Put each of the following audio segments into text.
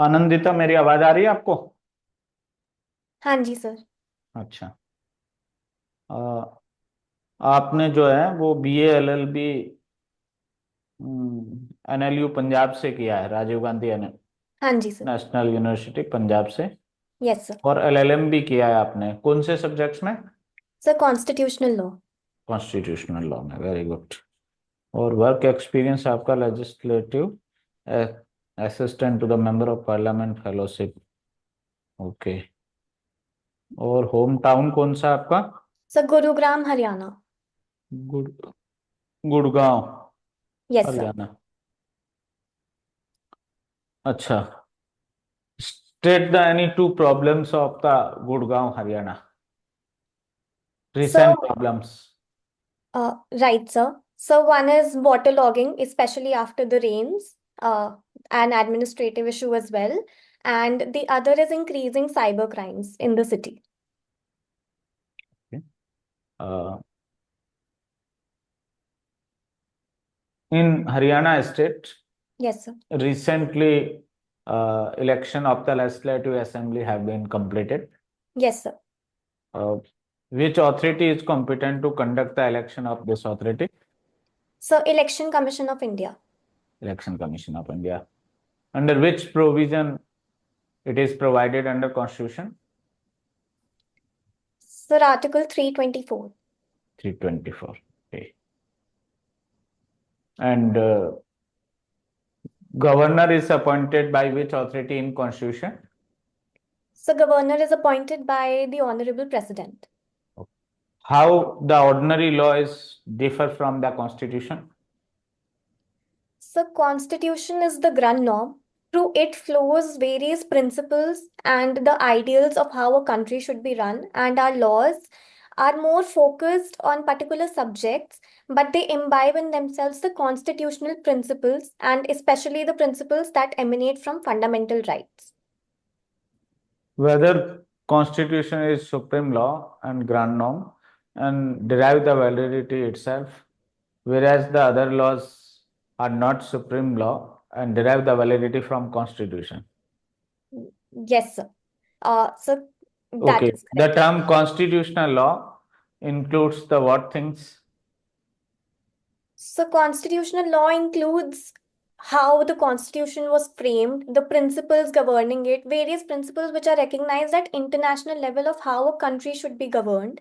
आनंदिता, मेरी आवाज आ रही है आपको? हाँ जी सर। अच्छा। अ, आपने जो है वो BA LLB NLU पंजाब से किया है, राजीव गांधी हाँ जी सर। नेशनल यूनिवर्सिटी पंजाब से। Yes sir. और LLM भी किया है आपने, कौन से सब्जेक्ट्स में? Sir constitutional law. Constitutional law में, वेरी गुड। और वर्क एक्सपीरियंस आपका legislative assistant to the member of parliament fellowship. Okay. और होम टाउन कौन सा आपका? सर गुरुग्राम हरियाणा। गुड़ गुड़गांव, यस सर। हरियाणा। अच्छा। State the any two problems of the Gurgaon, Haryana. So, Recent problems. right, sir. So, one is water logging, especially after the rains, an administrative issue as well. And the other is increasing cyber crimes in the city. Okay. Uh, in Haryana state, Yes, sir. recently election of the legislative assembly have been completed. Yes, sir. Uh, which authority is competent to conduct the election of this authority? So, Election Commission of India. Election Commission of India. Under which provision it is provided under Constitution? Sir, Article 324. 324. Okay. And governor is appointed by which authority in Constitution? So, Governor is appointed by the Honorable President. How the ordinary law is differ from the Constitution? So, Constitution is the grand norm. Through it flows various principles and the ideals of how a country should be run, and our laws are more focused on particular subjects, but they imbibe in themselves the constitutional principles and especially the principles that emanate from fundamental rights. Whether Constitution is supreme law and grand norm and derive the validity itself, whereas the other laws are not supreme law and derive the validity from Constitution. Yes, sir. So that Okay, is the correct. term constitutional law includes the what things? So, constitutional law includes how the constitution was framed, the principles governing it, various principles which are recognized at international level of how a country should be governed.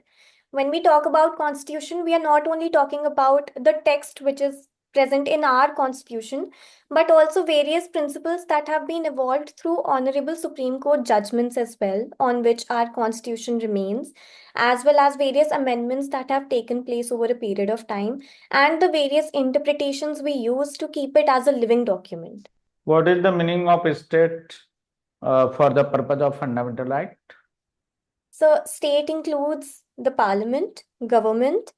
When we talk about constitution, we are not only talking about the text which is present in our constitution, but also various principles that have been evolved through honorable Supreme Court judgments as well, on which our constitution remains, as well as various amendments that have taken place over a period of time and the various interpretations we use to keep it as a living document. What is the meaning of state for the purpose of fundamental right? So, state includes the parliament, government,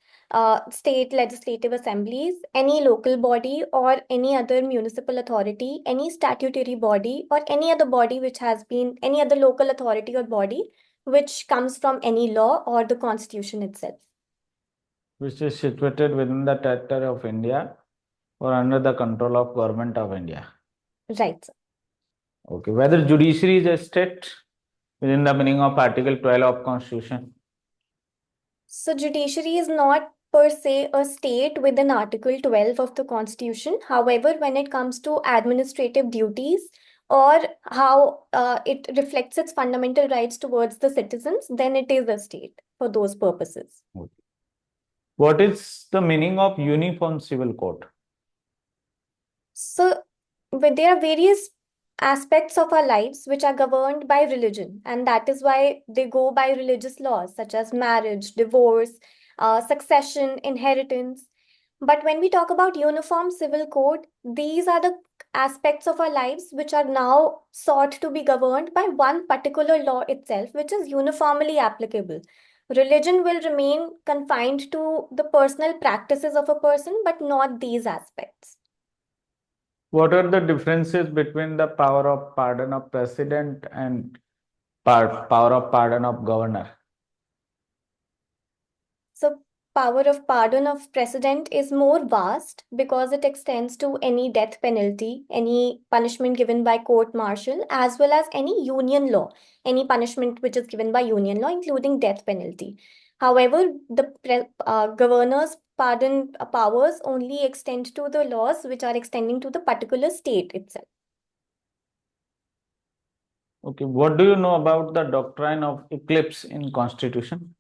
state legislative assemblies, any local body or any other municipal authority, any statutory body, or any other body which has been any other local authority or body which comes from any law or the constitution itself. Which is situated within the territory of India or under the control of government of India. Right. Sir. Okay. Whether judiciary is a state within the meaning of Article 12 of Constitution. So, judiciary is not per se a state within Article 12 of the Constitution. However, when it comes to administrative duties or how it reflects its fundamental rights towards the citizens, then it is a state for those purposes. Okay. What is the meaning of uniform civil code? So, but there are various aspects of our lives which are governed by religion, and that is why they go by religious laws such as marriage, divorce, succession, inheritance. But when we talk about uniform civil code, these are the aspects of our lives which are now sought to be governed by one particular law itself, which is uniformly applicable. Religion will remain confined to the personal practices of a person, but not these aspects. What are the differences between the power of pardon of president and power of pardon of governor? So, power of pardon of president is more vast because it extends to any death penalty, any punishment given by court martial, as well as any union law, any punishment which is given by union law, including death penalty. However, the governor's pardon powers only extend to the laws which are extending to the particular state itself. Okay, what do you know about the doctrine of eclipse in Constitution?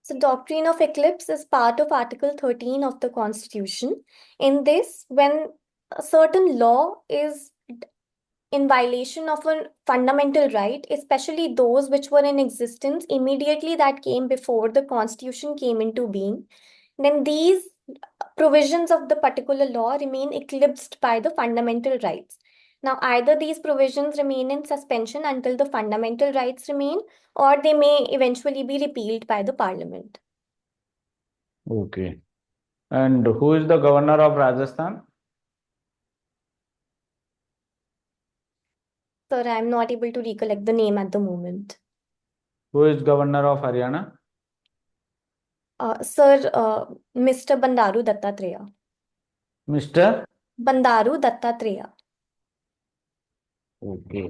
So, doctrine of eclipse is part of Article 13 of the Constitution. In this, when a certain law is in violation of a fundamental right, especially those which were in existence immediately that came before the Constitution came into being, then these provisions of the particular law remain eclipsed by the fundamental rights. Now, either these provisions remain in suspension until the fundamental rights remain, or they may eventually be repealed by the parliament. Okay. And who is the governor of Rajasthan? Sir, I am not able to recollect the name at the moment. Who is governor of Haryana? Sir, Mr. Bandaru Dattatreya. Mr. Bandaru Dattatreya. Okay.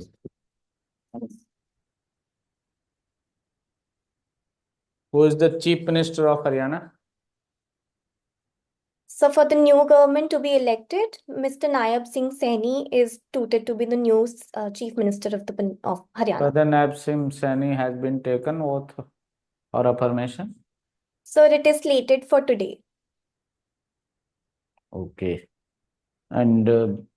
Who is the chief minister of Haryana? So for the new government to be elected, Mr. Nayab Singh Saini is touted to be the new chief minister of Haryana. Whether Naib Singh Saini has been taken oath or affirmation? Sir, it is slated for today. Okay. And